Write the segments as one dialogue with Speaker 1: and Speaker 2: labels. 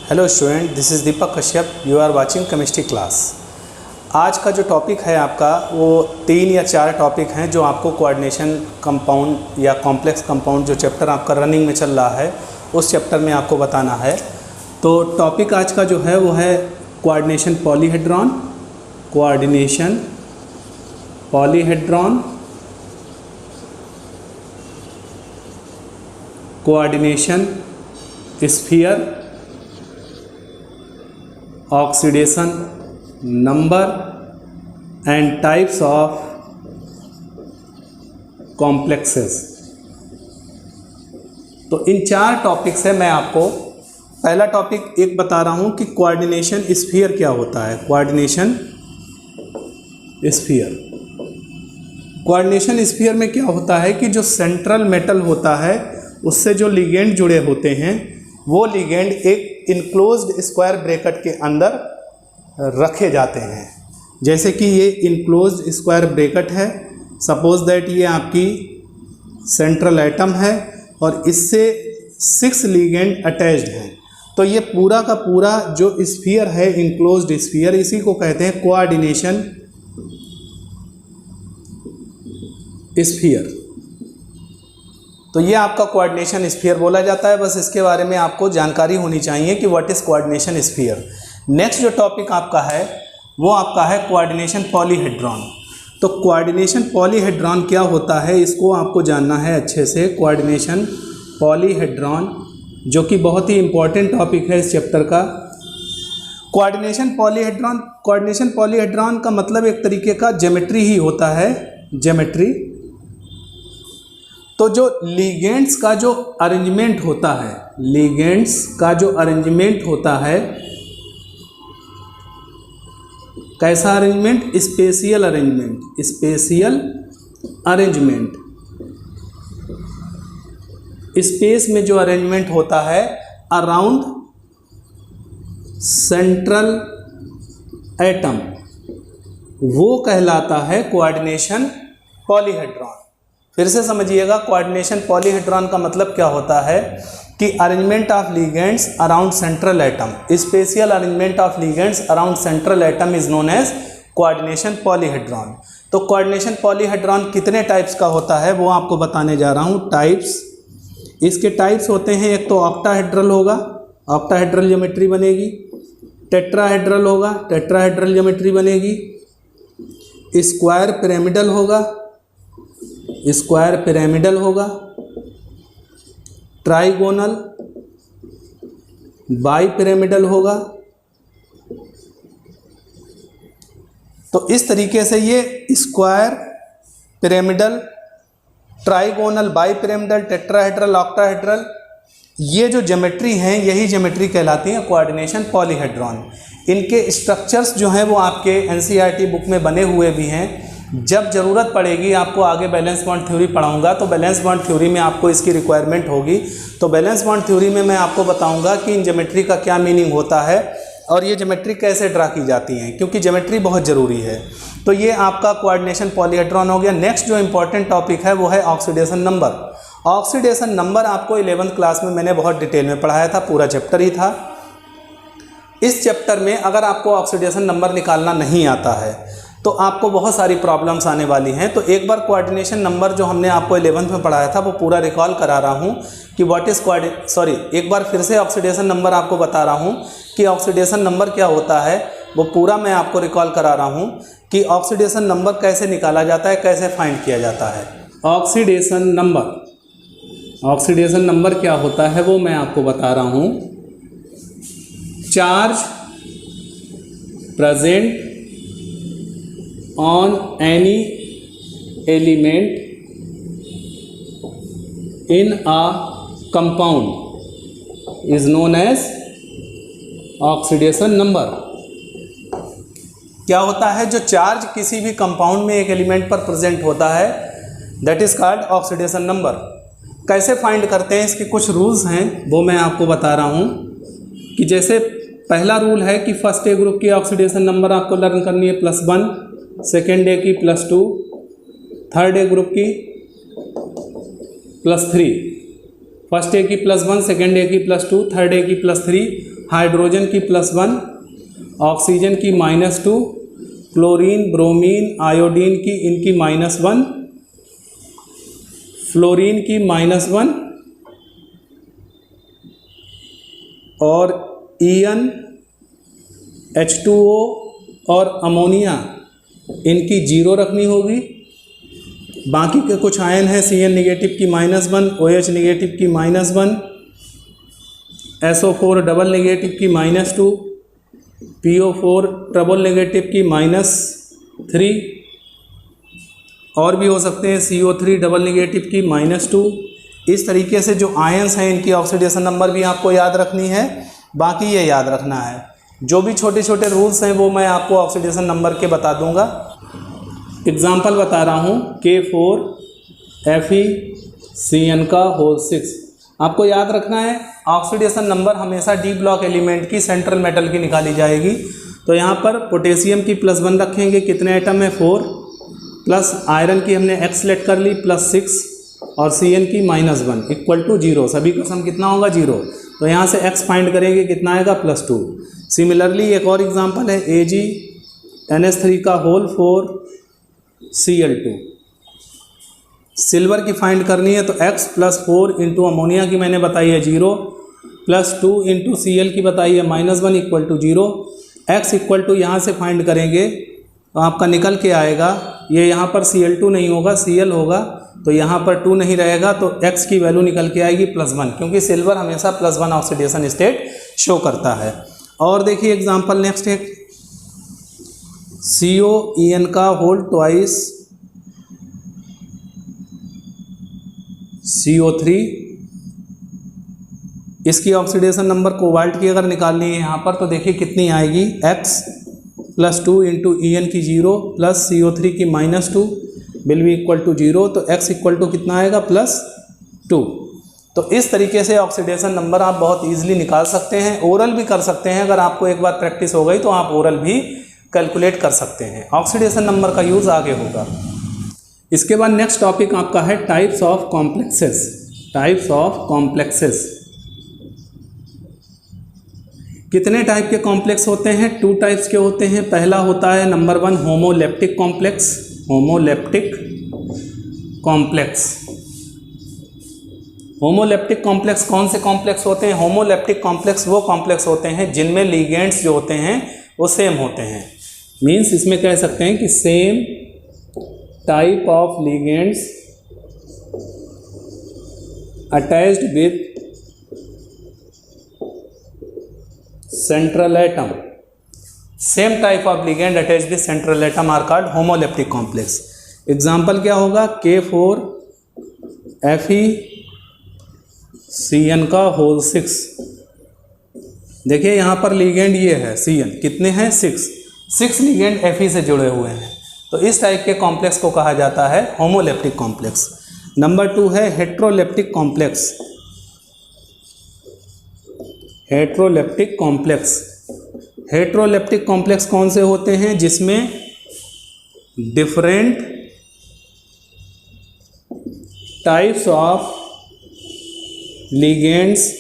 Speaker 1: Hello student, this is Deepak Kashyap. You are watching chemistry class. आज का जो टॉपिक है आपका वो 3 या 4 टॉपिक हैं जो आपको कोऑर्डिनेशन कंपाउंड या कॉम्प्लेक्स कंपाउंड जो चैप्टर आपका रनिंग में चल रहा है उस चैप्टर में आपको बताना है। तो टॉपिक आज का जो है वो है coordination polyhedron, coordination polyhedron, coordination sphere, oxidation number and types of complexes. तो इन 4 टॉपिक से मैं आपको पहला टॉपिक एक बता रहा हूं कि कोऑर्डिनेशन स्फीयर क्या होता है। कोऑर्डिनेशन स्फीयर, कोऑर्डिनेशन स्फीयर में क्या होता है कि जो सेंट्रल मेटल होता है उससे जो लिगेंड जुड़े होते हैं वो लिगेंड एक इनक्लोज्ड स्क्वायर ब्रैकेट के अंदर रखे जाते हैं। जैसे कि ये इनक्लोज्ड स्क्वायर ब्रैकेट है, सपोज दैट ये आपकी सेंट्रल एटम है और इससे 6 लिगेंड अटैच्ड हैं। तो ये पूरा का पूरा जो स्फीयर है, इनक्लोज्ड स्फीयर, इसी को कहते हैं कोऑर्डिनेशन स्फीयर। तो ये आपका कोऑर्डिनेशन स्फीयर बोला जाता है। बस इसके बारे में आपको जानकारी होनी चाहिए कि what is coordination sphere. Next जो टॉपिक आपका है वो आपका है कोऑर्डिनेशन पॉलीहेड्रॉन। तो कोऑर्डिनेशन पॉलीहेड्रॉन क्या होता है इसको आपको जानना है अच्छे से। कोऑर्डिनेशन पॉलीहेड्रॉन जो कि बहुत ही इंपॉर्टेंट टॉपिक है इस चैप्टर का। कोऑर्डिनेशन पॉलीहेड्रॉन का मतलब एक तरीके का ज्योमेट्री ही होता है, ज्योमेट्री। तो जो लिगेंड्स का जो अरेंजमेंट होता है, लिगेंड्स का जो अरेंजमेंट होता है, कैसा arrangement? Spatial arrangement, spatial arrangement. Space में जो अरेंजमेंट होता है अराउंड सेंट्रल एटम वो कहलाता है कोऑर्डिनेशन पॉलीहेड्रॉन। फिर से समझिएगा, कोऑर्डिनेशन पॉलीहेड्रॉन का मतलब क्या होता है कि arrangement of ligands around central atom, spatial arrangement of ligands around central atom is known as coordination polyhedron. तो कोऑर्डिनेशन पॉलीहेड्रॉन कितने टाइप्स का होता है वो आपको बताने जा रहा हूँ। टाइप्स, इसके टाइप्स होते हैं, एक तो ऑक्टाहेड्रल होगा, ऑक्टाहेड्रल ज्योमेट्री बनेगी। टेट्राहेड्रल होगा, टेट्राहेड्रल ज्योमेट्री बनेगी। स्क्वायर पिरामिडल होगा, स्क्वायर पिरामिडल होगा। ट्राइगोनल, बाई पिरामिडल होगा। तो इस तरीके से ये square pyramidal, trigonal, bi pyramidal, tetrahedral, octahedral, ये जो ज्योमेट्री हैं यही ज्योमेट्री कहलाती है कोऑर्डिनेशन पॉलीहेड्रॉन। इनके स्ट्रक्चर्स जो हैं वो आपके एनसीईआरटी बुक में बने हुए भी हैं। जब ज़रूरत पड़ेगी आपको आगे बैलेंस बॉन्ड थ्योरी पढ़ाऊंगा तो बैलेंस बॉन्ड थ्योरी में आपको इसकी रिक्वायरमेंट होगी। तो बैलेंस बॉन्ड थ्योरी में मैं आपको बताऊंगा कि इन ज्योमेट्री का क्या मीनिंग होता है और ये ज्योमेट्री कैसे ड्रा की जाती हैं, क्योंकि ज्योमेट्री बहुत ज़रूरी है। तो ये आपका कोऑर्डिनेशन पॉलीहेड्रॉन हो गया। नेक्स्ट जो इंपॉर्टेंट टॉपिक है वो है ऑक्सीडेशन नंबर। ऑक्सीडेशन नंबर आपको 11th क्लास में मैंने बहुत डिटेल में पढ़ाया था, पूरा चैप्टर ही था। इस चैप्टर में अगर आपको ऑक्सीडेशन नंबर निकालना नहीं आता है तो आपको बहुत सारी प्रॉब्लम्स आने वाली हैं। तो एक बार कोऑर्डिनेशन नंबर जो हमने आपको 11th में पढ़ाया था वो पूरा रिकॉल करा रहा हूँ कि व्हाट इज़ एक बार फिर से ऑक्सीडेशन नंबर आपको बता रहा हूँ कि ऑक्सीडेशन नंबर क्या होता है। वो पूरा मैं आपको रिकॉल करा रहा हूँ कि ऑक्सीडेशन नंबर कैसे निकाला जाता है, कैसे फाइंड किया जाता है। ऑक्सीडेशन नंबर क्या होता है वो मैं आपको बता रहा हूँ। Charge present on any element in a compound is known as oxidation number। क्या होता है? जो चार्ज किसी भी कंपाउंड में एक एलिमेंट पर प्रेजेंट होता है that is called oxidation number. कैसे फाइंड करते हैं, इसके कुछ रूल्स हैं वो मैं आपको बता रहा हूँ। कि जैसे पहला रूल है कि फर्स्ट ए ग्रुप की ऑक्सीडेशन नंबर आपको लर्न करनी है +1, सेकेंड ए की +2, थर्ड ए ग्रुप की +3, फर्स्ट ए की +1, सेकेंड ए की +2, थर्ड ए की +3 हाइड्रोजन की +1, ऑक्सीजन की -2, क्लोरीन, ब्रोमीन, आयोडीन की इनकी -1, फ्लोरीन की -1 और ईएन, H2O और अमोनिया इनकी 0 रखनी होगी। बाकी के कुछ आयन हैं Cn नेगेटिव की -1, OH नेगेटिव की -1, SO4 डबल नेगेटिव की -2, PO4 ट्रिपल नेगेटिव की -3 और भी हो सकते हैं CO3 डबल नेगेटिव की -2। इस तरीके से जो आयन्स हैं इनकी ऑक्सीडेशन नंबर भी आपको याद रखनी है। बाकी ये याद रखना है, जो भी छोटे छोटे रूल्स हैं वो मैं आपको ऑक्सीडेशन नंबर के बता दूंगा। एग्जाम्पल बता रहा हूँ, K4FeCN6। आपको याद रखना है ऑक्सीडेशन नंबर हमेशा डी ब्लॉक एलिमेंट की सेंट्रल मेटल की निकाली जाएगी। तो यहाँ पर पोटेशियम की +1 रखेंगे, कितने आइटम है 4, प्लस आयरन की हमने X सेलेक्ट कर ली +6 और Cn की -1 इक्वल टू 0। सभी का सम कितना होगा 0। तो यहाँ से X फाइंड करेंगे, कितना आएगा +2। सिमिलरली एक और एग्जांपल है AgNH3 4Cl2। सिल्वर की फाइंड करनी है तो X +4 इंटू अमोनिया की मैंने बताई है 0, +2 इंटू Cl की बताई है -1 equal to 0। X equal to यहाँ से फाइंड करेंगे तो आपका निकल के आएगा, ये यहाँ पर Cl2 नहीं होगा Cl होगा, तो यहाँ पर 2 नहीं रहेगा, तो X की वैल्यू निकल के आएगी +1, क्योंकि सिल्वर हमेशा +1 ऑक्सीडेशन स्टेट शो करता है। और देखिए एग्जांपल नेक्स्ट है CO2 इसकी ऑक्सीडेशन नंबर कोबाल्ट की अगर निकालनी है यहाँ पर तो देखिए कितनी आएगी, X +2 इंटू En की 0 प्लस CO3 की -2 विल बी इक्वल टू 0, तो X इक्वल टू कितना आएगा +2। तो इस तरीके से ऑक्सीडेशन नंबर आप बहुत ईजिली निकाल सकते हैं, ओरल भी कर सकते हैं। अगर आपको एक बार प्रैक्टिस हो गई तो आप ओरल भी कैलकुलेट कर सकते हैं। ऑक्सीडेशन नंबर का यूज़ आगे होगा। इसके बाद नेक्स्ट टॉपिक आपका है types of complexes. Types of complexes, कितने टाइप के कॉम्प्लेक्स होते हैं? 2 टाइप्स के होते हैं। पहला होता है number 1 homoleptic complex. Homoleptic complex, homoleptic complex कौन से कॉम्प्लेक्स होते हैं? होमोलेप्टिक कॉम्प्लेक्स वो कॉम्प्लेक्स होते हैं जिनमें लिगेंड्स जो होते हैं वो सेम होते हैं। मीन्स इसमें कह सकते हैं कि same type of ligands attached with central atom, same type of ligand attached with central atom are called homoleptic complex। Example क्या होगा? K4FeCN6। देखिए यहाँ पर लिगेंड ये है Cn, कितने हैं 6 लिगेंड Fe से जुड़े हुए हैं। तो इस टाइप के कॉम्प्लेक्स को कहा जाता है होमोलेप्टिक कॉम्प्लेक्स। नंबर 2 है heteroleptic complex. Heteroleptic complex, heteroleptic complex कौन से होते हैं? जिसमें different types of ligands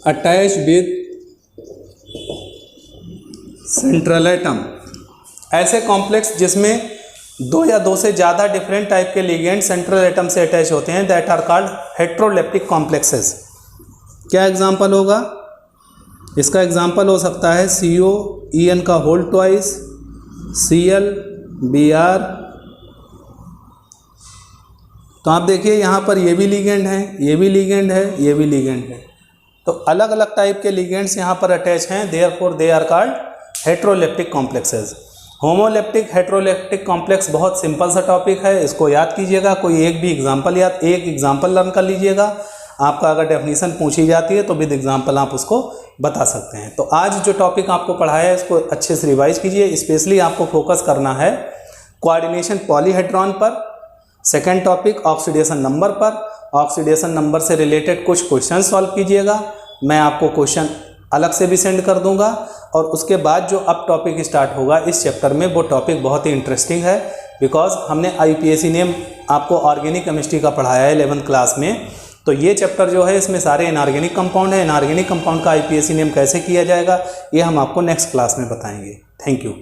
Speaker 1: attach with central atom. ऐसे कॉम्प्लेक्स जिसमें 2 या 2 से ज़्यादा डिफरेंट टाइप के लिगेंड सेंट्रल एटम से अटैच होते हैं, that are called heteroleptic complexes. क्या एग्जाम्पल होगा? इसका एग्जाम्पल हो सकता है COEN2, Cl, Br। तो आप देखिए यहाँ पर ये भी लिगेंड है, ये भी लिगेंड है, ये भी लिगेंड है। तो अलग अलग टाइप के लिगेंड्स यहाँ पर अटैच हैं, therefore they are called heteroleptic complexes. Homoleptic heteroleptic complex बहुत सिंपल सा टॉपिक है, इसको याद कीजिएगा। कोई एक एग्जाम्पल लर्न कर लीजिएगा। आपका अगर डेफिनेशन पूछी जाती है तो विद एग्जाम्पल आप उसको बता सकते हैं। तो आज जो टॉपिक आपको पढ़ाया है इसको अच्छे से रिवाइज कीजिए। स्पेशली आपको फोकस करना है कोऑर्डिनेशन पॉलीहेड्रॉन पर, सेकंड टॉपिक ऑक्सीडेशन नंबर पर। ऑक्सीडेशन नंबर से रिलेटेड कुछ क्वेश्चन सॉल्व कीजिएगा, मैं आपको क्वेश्चन अलग से भी सेंड कर दूंगा। और उसके बाद जो अब टॉपिक स्टार्ट होगा इस चैप्टर में, वो टॉपिक बहुत ही इंटरेस्टिंग है, बिकॉज हमने IUPAC ने आपको ऑर्गेनिक केमिस्ट्री का पढ़ाया है 11th क्लास में। तो ये चैप्टर जो है इसमें सारे इनऑर्गेनिक कंपाउंड है। इनऑर्गेनिक कंपाउंड का आईपीएसी नेम कैसे किया जाएगा ये हम आपको नेक्स्ट क्लास में बताएंगे। Thank you.